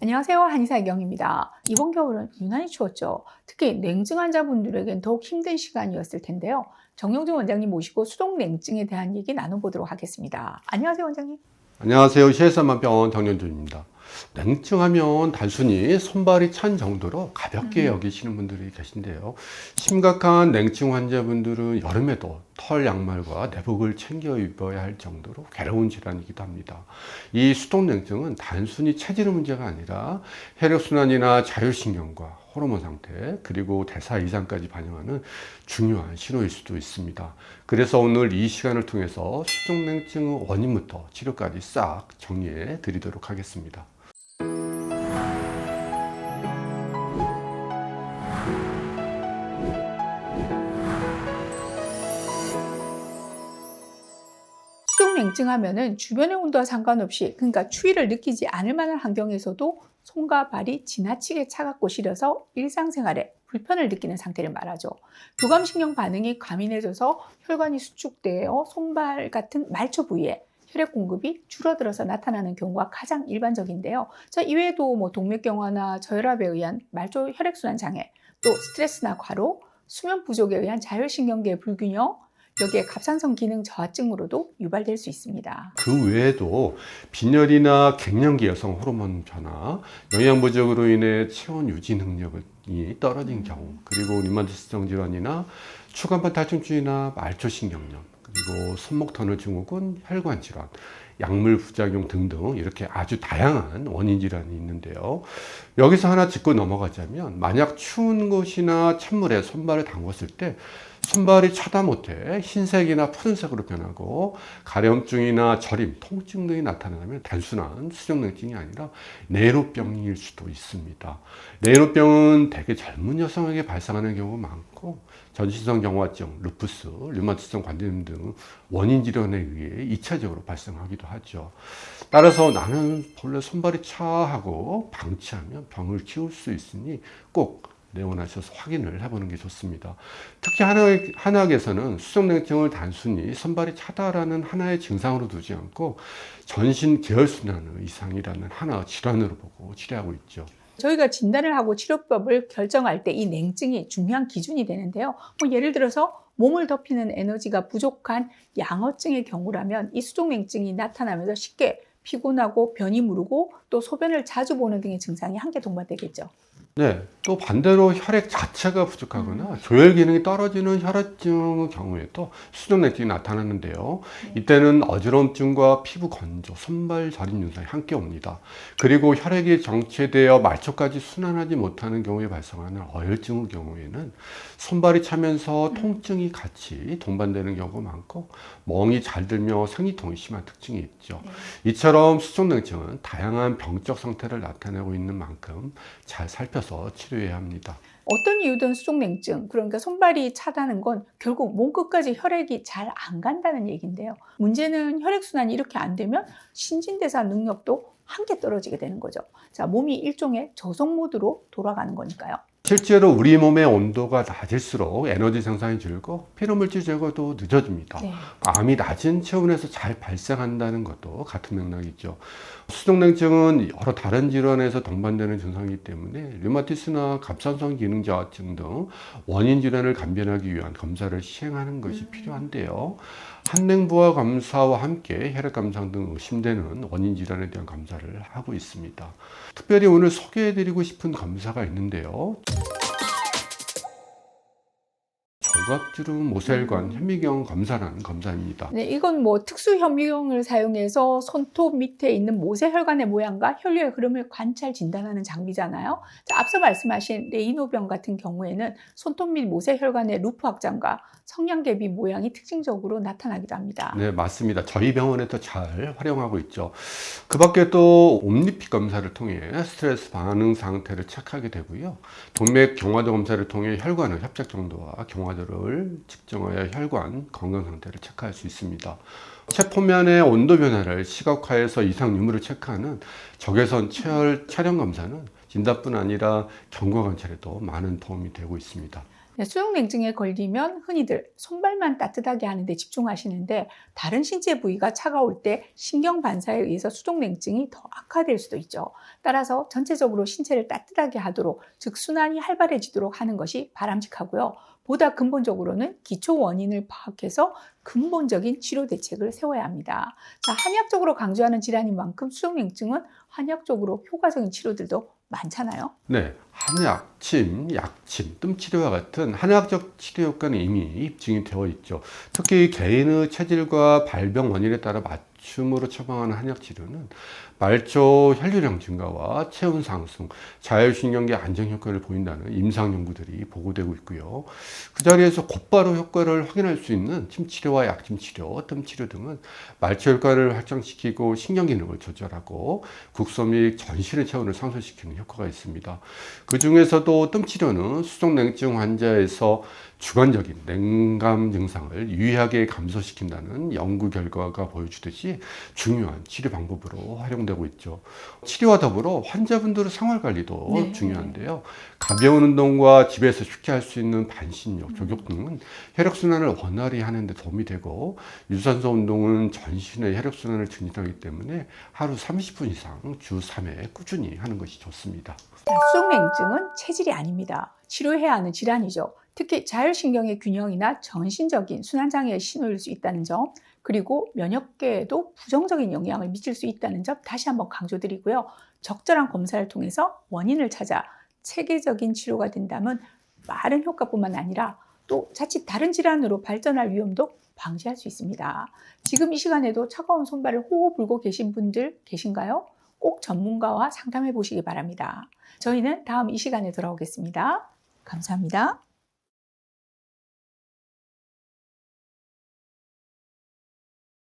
안녕하세요. 한의사 이경입니다. 이번 겨울은 유난히 추웠죠. 특히 냉증 환자분들에겐 더욱 힘든 시간이었을 텐데요. 정영준 원장님 모시고 수동 냉증에 대한 얘기 나눠보도록 하겠습니다. 안녕하세요, 원장님. 안녕하세요. 시혜산만병원 정연준입니다. 냉증하면 단순히 손발이 찬 정도로 가볍게 여기시는 분들이 계신데요. 심각한 냉증 환자분들은 여름에도 털 양말과 내복을 챙겨 입어야 할 정도로 괴로운 질환이기도 합니다. 이 수동냉증은 단순히 체질의 문제가 아니라 혈액순환이나 자율신경과 호르몬 상태, 그리고 대사 이상까지 반영하는 중요한 신호일 수도 있습니다. 그래서 오늘 이 시간을 통해서 수족냉증의 원인부터 치료까지 싹 정리해 드리도록 하겠습니다. 수동 냉증하면은 주변의 온도와 상관없이, 그러니까 추위를 느끼지 않을 만한 환경에서도 손과 발이 지나치게 차갑고 시려서 일상생활에 불편을 느끼는 상태를 말하죠. 교감신경 반응이 과민해져서 혈관이 수축되어 손발 같은 말초 부위에 혈액 공급이 줄어들어서 나타나는 경우가 가장 일반적인데요. 자, 이외에도 동맥경화나 저혈압에 의한 말초 혈액순환 장애, 또 스트레스나 과로, 수면 부족에 의한 자율신경계 불균형, 여기에 갑상선 기능 저하증으로도 유발될 수 있습니다. 그 외에도 빈혈이나 갱년기 여성 호르몬 변화, 영양 부족으로 인해 체온 유지 능력이 떨어진 경우, 그리고 류마티스성 질환이나 추간판 탈출증이나 말초신경염, 그리고 손목 터널 증후군, 혈관 질환, 약물 부작용 등등 이렇게 아주 다양한 원인 질환이 있는데요. 여기서 하나 짚고 넘어가자면, 만약 추운 곳이나 찬물에 손발을 담궜을 때 손발이 차다 못해 흰색이나 푸른색으로 변하고 가려움증이나 저림, 통증 등이 나타나면 단순한 수족냉증이 아니라 뇌노병일 수도 있습니다. 뇌노병은 대개 젊은 여성에게 발생하는 경우가 많고, 전신성 경화증, 루푸스, 류마티성 관절염 등 원인 질환에 의해 2차적으로 발생하기도 하죠. 따라서 나는 본래 손발이 차하고 방치하면 병을 키울 수 있으니 꼭 내원하셔서 확인을 해보는 게 좋습니다. 특히 한의학에서는 수족냉증을 단순히 손발이 차다라는 하나의 증상으로 두지 않고 전신 계열순환의 이상이라는 하나의 질환으로 보고 치료하고 있죠. 저희가 진단을 하고 치료법을 결정할 때 이 냉증이 중요한 기준이 되는데요. 예를 들어서 몸을 덮이는 에너지가 부족한 양어증의 경우라면 이 수족냉증이 나타나면서 쉽게 피곤하고 변이 무르고 또 소변을 자주 보는 등의 증상이 함께 동반되겠죠. 네, 또 반대로 혈액 자체가 부족하거나 조혈 기능이 떨어지는 혈액증의 경우에도 수족냉증이 나타나는데요. 이때는 어지러움증과 피부 건조, 손발 저림 증상이 함께 옵니다. 그리고 혈액이 정체되어 말초까지 순환하지 못하는 경우에 발생하는 어혈증의 경우에는 손발이 차면서 통증이 같이 동반되는 경우가 많고, 멍이 잘 들며 생리통이 심한 특징이 있죠. 이처럼 수족냉증은 다양한 병적 상태를 나타내고 있는 만큼 잘 살펴서 치료해야 합니다. 어떤 이유든 수족냉증, 그러니까 손발이 차다는 건 결국 몸 끝까지 혈액이 잘 안 간다는 얘기인데요. 문제는 혈액순환이 이렇게 안 되면 신진대사 능력도 함께 떨어지게 되는 거죠. 자, 몸이 일종의 저속 모드로 돌아가는 거니까요. 실제로 우리 몸의 온도가 낮을수록 에너지 생산이 줄고 피로물질 제거도 늦어집니다. 네. 암이 낮은 체온에서 잘 발생한다는 것도 같은 맥락이죠. 수족냉증은 여러 다른 질환에서 동반되는 증상이기 때문에 류마티스나 갑상선 기능 저하증 등 원인 질환을 감별하기 위한 검사를 시행하는 것이 필요한데요. 한냉부와 검사와 함께 혈액 감상 등 의심되는 원인 질환에 대한 검사를 하고 있습니다. 특별히 오늘 소개해드리고 싶은 검사가 있는데요. 조각주름 모세혈관 현미경 검사라는 검사입니다. 네, 이건 특수 현미경을 사용해서 손톱 밑에 있는 모세혈관의 모양과 혈류의 흐름을 관찰 진단하는 장비잖아요. 자, 앞서 말씀하신 레이노병 같은 경우에는 손톱 및 모세혈관의 루프 확장과 성냥개비 모양이 특징적으로 나타나기도 합니다. 네, 맞습니다. 저희 병원에도 잘 활용하고 있죠. 그 밖에 또 옴니핏 검사를 통해 스트레스 반응 상태를 체크하게 되고요. 동맥 경화도 검사를 통해 혈관의 협착 정도와 경화도를 측정하여 혈관 건강 상태를 체크할 수 있습니다. 체포면의 온도 변화를 시각화해서 이상 유무를 체크하는 적외선 체열 촬영 검사는 진단뿐 아니라 경과 관찰에도 많은 도움이 되고 있습니다. 네, 수족냉증에 걸리면 흔히들 손발만 따뜻하게 하는데 집중하시는데 다른 신체 부위가 차가울 때 신경 반사에 의해서 수족냉증이 더 악화될 수도 있죠. 따라서 전체적으로 신체를 따뜻하게 하도록, 즉 순환이 활발해지도록 하는 것이 바람직하고요. 보다 근본적으로는 기초 원인을 파악해서 근본적인 치료 대책을 세워야 합니다. 자, 한의학적으로 강조하는 질환인 만큼 수족냉증은 한의학적으로 효과적인 치료들도 많잖아요. 네, 한약, 침, 약침, 뜸치료와 같은 한의학적 치료 효과는 이미 입증이 되어 있죠. 특히 개인의 체질과 발병 원인에 따라 맞춤으로 처방하는 한약 치료는 말초 혈류량 증가와 체온 상승, 자율신경계 안정 효과를 보인다는 임상 연구들이 보고되고 있고요. 그 자리에서 곧바로 효과를 확인할 수 있는 침치료와 약침치료, 뜸치료 등은 말초 효과를 확장시키고 신경기능을 조절하고 국소 및 전신의 체온을 상승시키는 효과가 있습니다. 그 중에서도 뜸치료는 수족냉증 환자에서 주관적인 냉감 증상을 유의하게 감소시킨다는 연구 결과가 보여주듯이 중요한 치료 방법으로 활용되고 있죠. 치료와 더불어 환자분들의 생활관리도 네. 중요한데요. 가벼운 운동과 집에서 쉽게 할 수 있는 반신욕, 족욕 등은 혈액순환을 원활히 하는 데 도움이 되고, 유산소 운동은 전신의 혈액순환을 증진하기 때문에 하루 30분 이상 주 3회 꾸준히 하는 것이 좋습니다. 수족냉증은 체질이 아닙니다. 치료해야 하는 질환이죠. 특히 자율신경의 균형이나 전신적인 순환장애에 신호일 수 있다는 점, 그리고 면역계에도 부정적인 영향을 미칠 수 있다는 점 다시 한번 강조드리고요. 적절한 검사를 통해서 원인을 찾아 체계적인 치료가 된다면 빠른 효과뿐만 아니라 또 자칫 다른 질환으로 발전할 위험도 방지할 수 있습니다. 지금 이 시간에도 차가운 손발을 호호 불고 계신 분들 계신가요? 꼭 전문가와 상담해 보시기 바랍니다. 저희는 다음 이 시간에 돌아오겠습니다. 감사합니다.